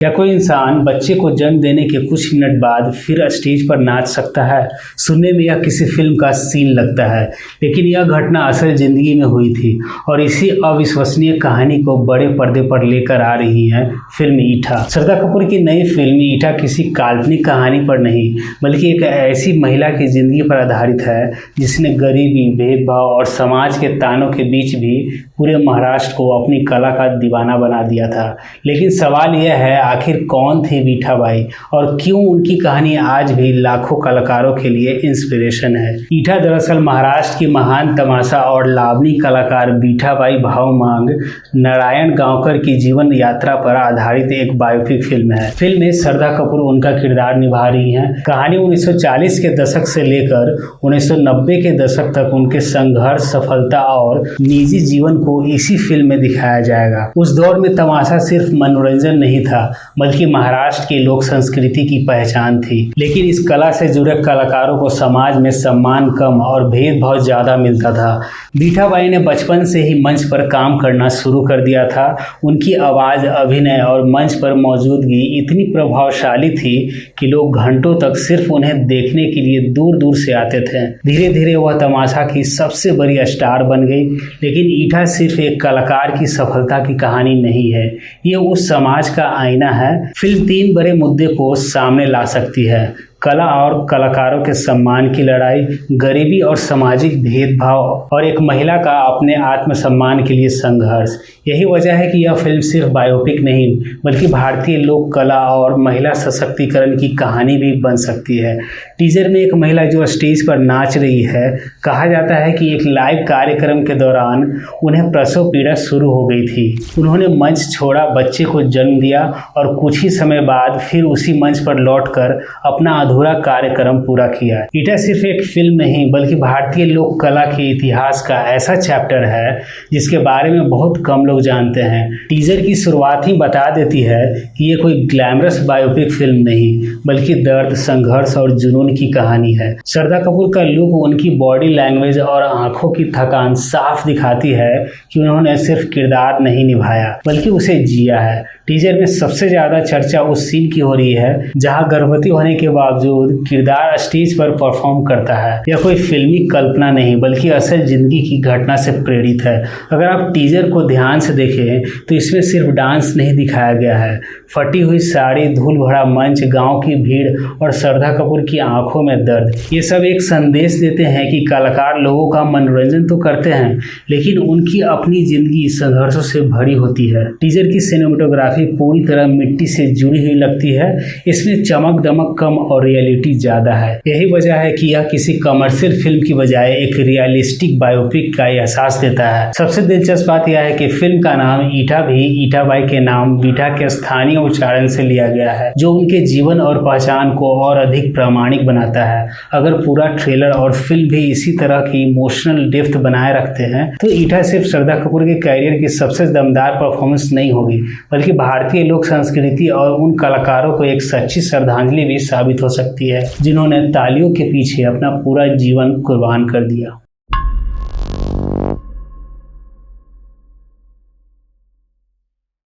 क्या कोई इंसान बच्चे को जन्म देने के कुछ मिनट बाद फिर स्टेज पर नाच सकता है? सुनने में यह किसी फिल्म का सीन लगता है, लेकिन यह घटना असल जिंदगी में हुई थी और इसी अविश्वसनीय कहानी को बड़े पर्दे पर लेकर आ रही है फिल्म ईटा। श्रद्धा कपूर की नई फिल्म ईटा किसी काल्पनिक कहानी पर नहीं, बल्कि एक ऐसी महिला की जिंदगी पर आधारित है जिसने गरीबी, भेदभाव और समाज के तानों के बीच भी पूरे महाराष्ट्र को अपनी कला का दीवाना बना दिया था। लेकिन सवाल यह है, आखिर कौन थी मीठाबाई और क्यों उनकी कहानी आज भी लाखों कलाकारों के लिए इंस्पिरेशन है। ईटा दरअसल महाराष्ट्र की महान तमाशा और लावनी कलाकार मीठाबाई भावमांग नारायण गांवकर की जीवन यात्रा पर आधारित एक बायोपिक फिल्म है। फिल्म में श्रद्धा कपूर उनका किरदार निभा रही हैं। कहानी 1940 के दशक से लेकर 1990 के दशक तक उनके संघर्ष, सफलता और निजी जीवन को इसी फिल्म में दिखाया जाएगा। उस दौर में तमाशा सिर्फ मनोरंजन नहीं था, बल्कि महाराष्ट्र की लोक संस्कृति की पहचान थी। लेकिन इस कला से जुड़े कलाकारों को समाज में सम्मान कम और भेदभाव ज्यादा मिलता था। मीठाबाई ने बचपन से ही मंच पर काम करना शुरू कर दिया था। उनकी आवाज, अभिनय और मंच पर मौजूदगी इतनी प्रभावशाली थी कि लोग घंटों तक सिर्फ उन्हें देखने के लिए दूर दूर से आते थे। धीरे धीरे वह तमाशा की सबसे बड़ी स्टार बन गई। लेकिन ईटा सिर्फ एक कलाकार की सफलता की कहानी नहीं है, ये उस समाज का आईना है। फिल्म 3 बड़े मुद्दे को सामने ला सकती है: कला और कलाकारों के सम्मान की लड़ाई, गरीबी और सामाजिक भेदभाव और एक महिला का अपने आत्मसम्मान के लिए संघर्ष। यही वजह है कि यह फिल्म सिर्फ बायोपिक नहीं, बल्कि भारतीय लोक कला और महिला सशक्तिकरण की कहानी भी बन सकती है। टीजर में एक महिला जो स्टेज पर नाच रही है, कहा जाता है कि एक लाइव कार्यक्रम के दौरान उन्हें प्रसव पीड़ा शुरू हो गई थी। उन्होंने मंच छोड़ा, बच्चे को जन्म दिया और कुछ ही समय बाद फिर उसी मंच पर लौटकर अपना अधूरा कार्यक्रम पूरा किया। ईटा सिर्फ एक फिल्म नहीं, बल्कि भारतीय लोक कला के इतिहास का ऐसा चैप्टर है जिसके बारे में बहुत कम लोग जानते हैं। टीजर की शुरुआत ही बता देती है कि ये कोई ग्लैमरस बायोपिक फिल्म नहीं, बल्कि दर्द, संघर्ष और जुनून की कहानी है। श्रद्धा कपूर का लुक, उनकी बॉडी लैंग्वेज और आंखों की थकान साफ दिखाती है कि उन्होंने सिर्फ किरदार नहीं निभाया, बल्कि उसे जिया है। टीजर में सबसे ज्यादा चर्चा उस सीन की हो रही है जहां गर्भवती होने के बावजूद किरदार स्टेज पर परफॉर्म करता है। यह कोई फिल्मी कल्पना नहीं, बल्कि असल जिंदगी की घटना से प्रेरित है। अगर आप टीजर को ध्यान से देखें तो इसमें सिर्फ डांस नहीं दिखाया गया है। फटी हुई साड़ी, धूल भरा मंच, गांव की भीड़ और श्रद्धा कपूर की आंखों में दर्द, ये सब एक संदेश देते हैं कि कलाकार लोगों का मनोरंजन तो करते हैं, लेकिन उनकी अपनी जिंदगी संघर्षों से भरी होती है। टीजर की सिनेमेटोग्राफी पूरी तरह मिट्टी से जुड़ी हुई लगती है। इसमें चमक दमक कम और रियलिटी ज्यादा है। यही वजह है कि यह किसी कमर्शियल फिल्म की बजाय एक रियलिस्टिक बायोपिक का एहसास देता है। सबसे दिलचस्प बात यह है कि फिल्म का नाम ईटा भी ईटाबाई के नाम बीटा के स्थानीय उच्चारण से लिया गया है, जो उनके जीवन और पहचान को और अधिक प्रामाणिक बनाता है। अगर पूरा ट्रेलर और फिल्म भी इसी तरह की इमोशनल डेप्थ बनाए रखते हैं तो ईटा सिर्फ श्रद्धा कपूर के करियर की सबसे दमदार परफॉर्मेंस नहीं होगी, बल्कि भारतीय लोक संस्कृति और उन कलाकारों को एक सच्ची श्रद्धांजलि भी साबित हो सकती है जिन्होंने तालियों के पीछे अपना पूरा जीवन कुर्बान कर दिया।